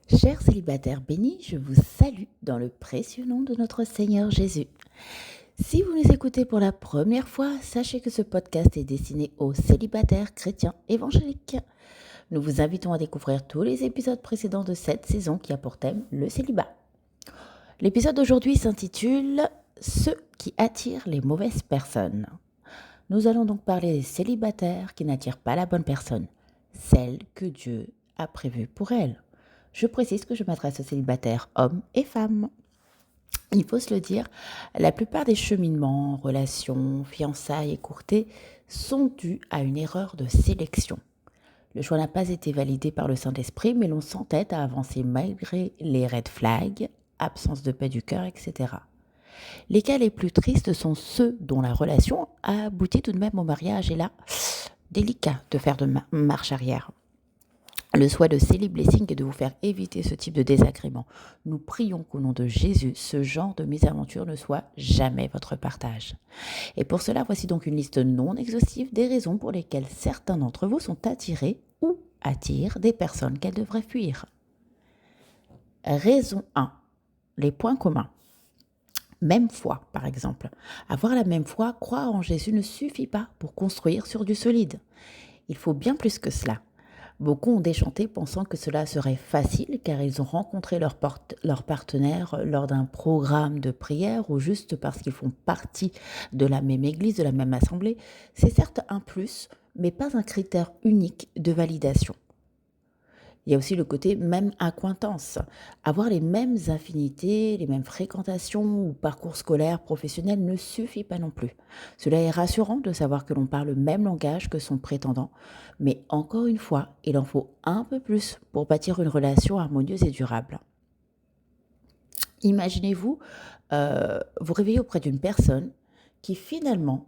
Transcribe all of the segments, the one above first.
Chers célibataires bénis, je vous salue dans le précieux nom de notre Seigneur Jésus. Si vous nous écoutez pour la première fois, sachez que ce podcast est destiné aux célibataires chrétiens évangéliques. Nous vous invitons à découvrir tous les épisodes précédents de cette saison qui a pour thème le célibat. L'épisode d'aujourd'hui s'intitule « Ceux qui attirent les mauvaises personnes ». Nous allons donc parler des célibataires qui n'attirent pas la bonne personne, celle que Dieu a prévue pour elles. Je précise que je m'adresse aux célibataires hommes et femmes. Il faut se le dire, la plupart des cheminements, relations, fiançailles écourtées sont dus à une erreur de sélection. Le choix n'a pas été validé par le Saint-Esprit, mais l'on s'entête à avancer malgré les red flags, absence de paix du cœur, etc. Les cas les plus tristes sont ceux dont la relation a abouti tout de même au mariage, et là, délicat de faire de marche arrière. Le souhait de Célie Blessing est de vous faire éviter ce type de désagrément. Nous prions qu'au nom de Jésus, ce genre de mésaventure ne soit jamais votre partage. Et pour cela, voici donc une liste non exhaustive des raisons pour lesquelles certains d'entre vous sont attirés ou attirent des personnes qu'elles devraient fuir. Raison 1. Les points communs. Même foi, par exemple. Avoir la même foi, croire en Jésus ne suffit pas pour construire sur du solide. Il faut bien plus que cela. Beaucoup ont déchanté pensant que cela serait facile car ils ont rencontré leur partenaire lors d'un programme de prière ou juste parce qu'ils font partie de la même église, de la même assemblée. C'est certes un plus, mais pas un critère unique de validation. Il y a aussi le côté même accointance. Avoir les mêmes affinités, les mêmes fréquentations ou parcours scolaires, professionnels ne suffit pas non plus. Cela est rassurant de savoir que l'on parle le même langage que son prétendant, mais encore une fois, il en faut un peu plus pour bâtir une relation harmonieuse et durable. Imaginez-vous vous réveiller auprès d'une personne qui finalement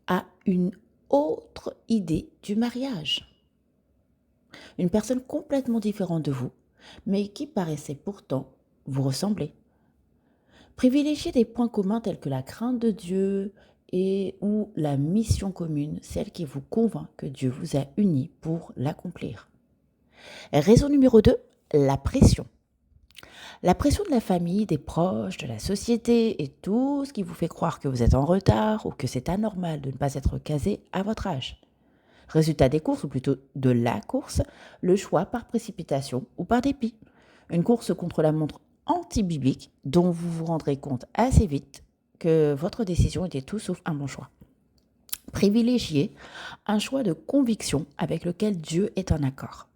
a une autre idée du mariage. Une personne complètement différente de vous, mais qui paraissait pourtant vous ressembler. Privilégiez des points communs tels que la crainte de Dieu et ou la mission commune, celle qui vous convainc que Dieu vous a unis pour l'accomplir. Raison numéro 2, la pression. La pression de la famille, des proches, de la société et tout ce qui vous fait croire que vous êtes en retard ou que c'est anormal de ne pas être casé à votre âge. Résultat des courses, ou plutôt de la course, le choix par précipitation ou par dépit. Une course contre la montre anti-biblique dont vous vous rendrez compte assez vite que votre décision était tout sauf un bon choix. Privilégiez un choix de conviction avec lequel Dieu est en accord.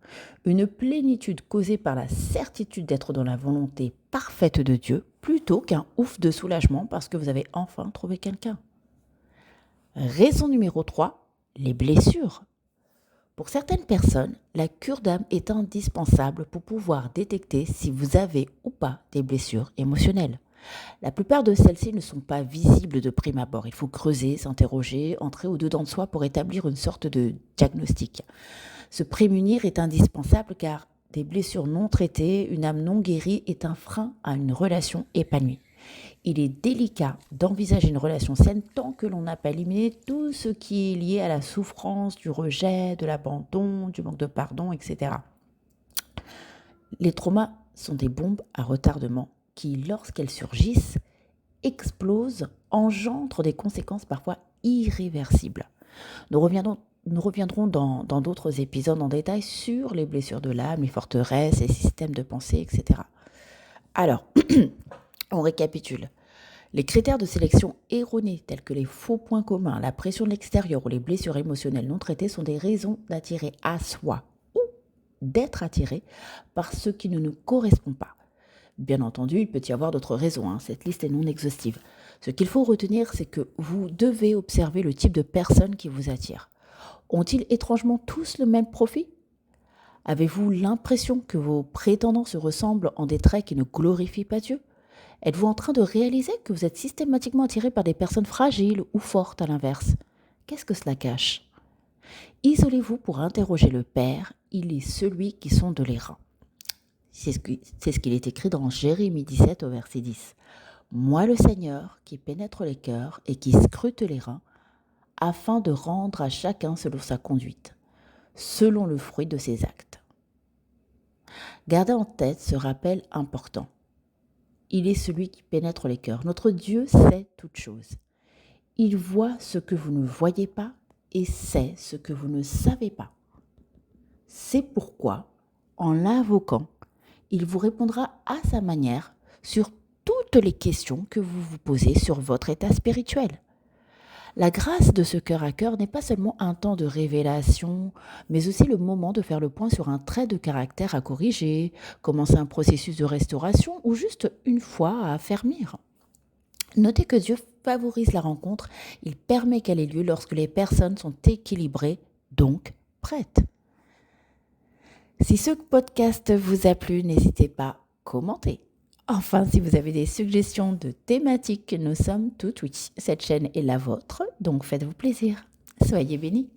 Une plénitude causée par la certitude d'être dans la volonté parfaite de Dieu plutôt qu'un ouf de soulagement parce que vous avez enfin trouvé quelqu'un. Raison numéro 3. Les blessures. Pour certaines personnes, la cure d'âme est indispensable pour pouvoir détecter si vous avez ou pas des blessures émotionnelles. La plupart de celles-ci ne sont pas visibles de prime abord. Il faut creuser, s'interroger, entrer au-dedans de soi pour établir une sorte de diagnostic. Se prémunir est indispensable car des blessures non traitées, une âme non guérie est un frein à une relation épanouie. Il est délicat d'envisager une relation saine tant que l'on n'a pas éliminé tout ce qui est lié à la souffrance, du rejet, de l'abandon, du manque de pardon, etc. Les traumas sont des bombes à retardement qui, lorsqu'elles surgissent, explosent, engendrent des conséquences parfois irréversibles. Nous reviendrons dans d'autres épisodes en détail sur les blessures de l'âme, les forteresses, les systèmes de pensée, etc. Alors, on récapitule. Les critères de sélection erronés, tels que les faux points communs, la pression de l'extérieur ou les blessures émotionnelles non traitées, sont des raisons d'attirer à soi ou d'être attiré par ce qui ne nous correspond pas. Bien entendu, il peut y avoir d'autres raisons, cette liste est non exhaustive. Ce qu'il faut retenir, c'est que vous devez observer le type de personnes qui vous attirent. Ont-ils étrangement tous le même profil ? Avez-vous l'impression que vos prétendants se ressemblent en des traits qui ne glorifient pas Dieu ? Êtes-vous en train de réaliser que vous êtes systématiquement attiré par des personnes fragiles ou fortes à l'inverse ? Qu'est-ce que cela cache ? Isolez-vous pour interroger le Père, il est celui qui sonde les reins. C'est ce qu'il est écrit dans Jérémie 17 au verset 10. moi le Seigneur qui pénètre les cœurs et qui scrute les reins, afin de rendre à chacun selon sa conduite, selon le fruit de ses actes. Gardez en tête ce rappel important. Il est celui qui pénètre les cœurs. Notre Dieu sait toutes choses. Il voit ce que vous ne voyez pas et sait ce que vous ne savez pas. C'est pourquoi, en l'invoquant, il vous répondra à sa manière sur toutes les questions que vous vous posez sur votre état spirituel. La grâce de ce cœur à cœur n'est pas seulement un temps de révélation, mais aussi le moment de faire le point sur un trait de caractère à corriger, commencer un processus de restauration ou juste une foi à affermir. Notez que Dieu favorise la rencontre, il permet qu'elle ait lieu lorsque les personnes sont équilibrées, donc prêtes. Si ce podcast vous a plu, n'hésitez pas à commenter. Enfin, si vous avez des suggestions de thématiques, nous sommes tout oui. Cette chaîne est la vôtre, donc faites-vous plaisir. Soyez bénis.